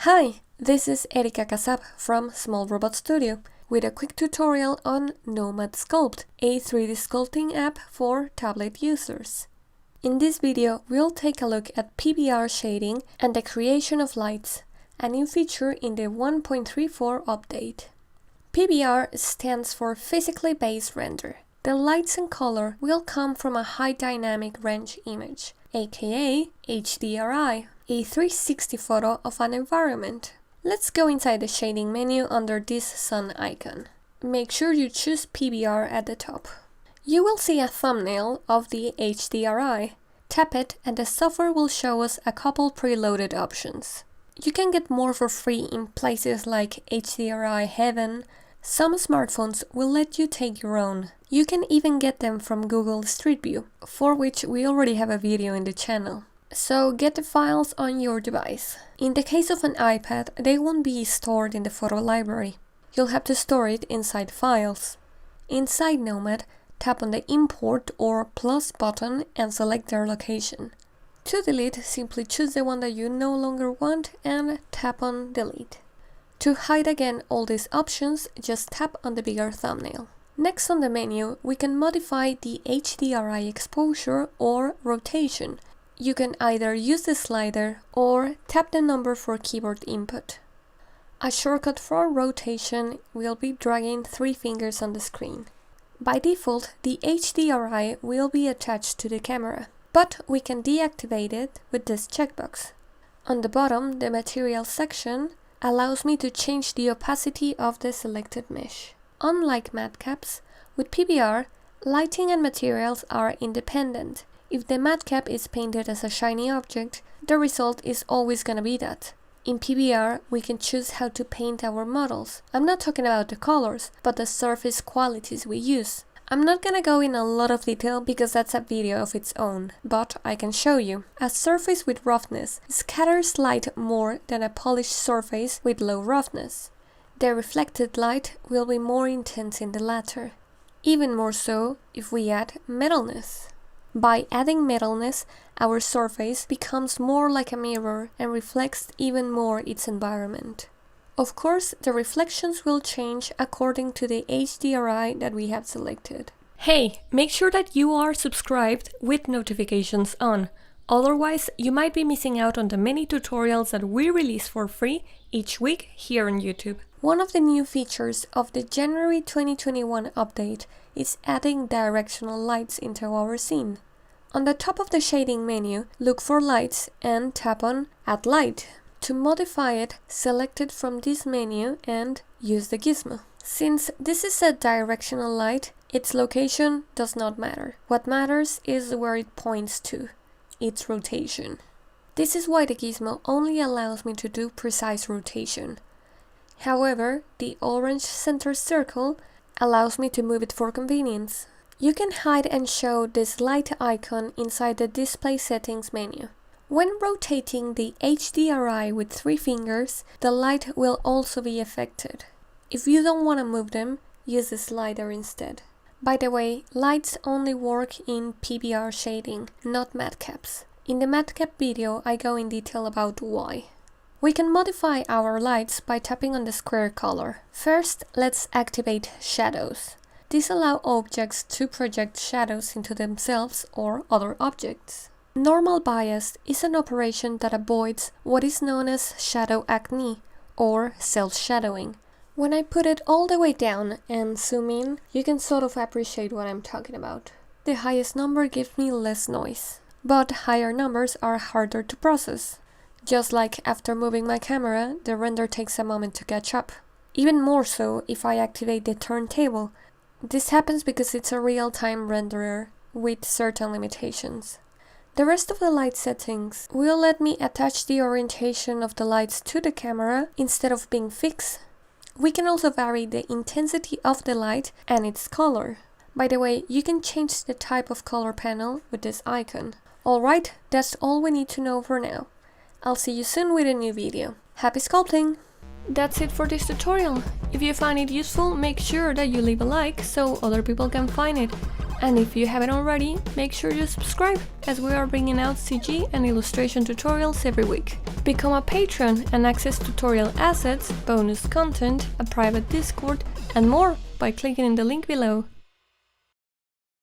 Hi, this is Érika from Small Robot Studio with a quick tutorial on Nomad Sculpt, a 3D sculpting app for tablet users. In this video, we'll take a look at PBR shading and the creation of lights, a new feature in the 1.34 update. PBR stands for Physically Based Render. The lights and color will come from a high dynamic range image, aka HDRI, a 360 photo of an environment. Let's go inside the shading menu under this sun icon. Make sure you choose PBR at the top. You will see a thumbnail of the HDRI. Tap it and the software will show us a couple preloaded options. You can get more for free in places like HDRI Heaven. Some smartphones will let you take your own. You can even get them from Google Street View, for which we already have a video in the channel. So get the files on your device. In the case of an iPad, they won't be stored in the photo library. You'll have to store it inside Files. Inside Nomad, tap on the Import or plus button and select their location. To delete, simply choose the one that you no longer want and tap on Delete. To hide again all these options, just tap on the bigger thumbnail. Next on the menu, we can modify the HDRI exposure or rotation. You can either use the slider or tap the number for keyboard input. A shortcut for rotation will be dragging 3 fingers on the screen. By default, the HDRI will be attached to the camera, but we can deactivate it with this checkbox. On the bottom, the material section allows me to change the opacity of the selected mesh. Unlike matte caps, with PBR, lighting and materials are independent. If the matte cap is painted as a shiny object, the result is always gonna be that. In PBR, we can choose how to paint our models. I'm not talking about the colors, but the surface qualities we use. I'm not gonna go in a lot of detail because that's a video of its own, but I can show you. A surface with roughness scatters light more than a polished surface with low roughness. The reflected light will be more intense in the latter. Even more so if we add metalness. By adding metalness, our surface becomes more like a mirror and reflects even more its environment. Of course, the reflections will change according to the HDRI that we have selected. Hey, make sure that you are subscribed with notifications on. Otherwise, you might be missing out on the many tutorials that we release for free each week here on YouTube. One of the new features of the January 2021 update is adding directional lights into our scene. On the top of the shading menu, look for lights and tap on Add Light. To modify it, select it from this menu and use the gizmo. Since this is a directional light, its location does not matter. What matters is where it points to, its rotation. This is why the gizmo only allows me to do precise rotation. However, the orange center circle allows me to move it for convenience. You can hide and show this light icon inside the Display Settings menu. When rotating the HDRI with 3 fingers, the light will also be affected. If you don't want to move them, use the slider instead. By the way, lights only work in PBR shading, not matte caps. In the matte cap video, I go in detail about why. We can modify our lights by tapping on the square color. First, let's activate shadows. These allow objects to project shadows into themselves or other objects. Normal bias is an operation that avoids what is known as shadow acne or self-shadowing. When I put it all the way down and zoom in, you can sort of appreciate what I'm talking about. The highest number gives me less noise, but higher numbers are harder to process. Just like after moving my camera, the render takes a moment to catch up. Even more so if I activate the turntable. This happens because it's a real-time renderer with certain limitations. The rest of the light settings will let me attach the orientation of the lights to the camera instead of being fixed. We can also vary the intensity of the light and its color. By the way, you can change the type of color panel with this icon. Alright, that's all we need to know for now. I'll see you soon with a new video. Happy sculpting! That's it for this tutorial. If you find it useful, make sure that you leave a like so other people can find it. And if you haven't already, make sure you subscribe, as we are bringing out CG and illustration tutorials every week. Become a patron and access tutorial assets, bonus content, a private Discord, and more by clicking in the link below.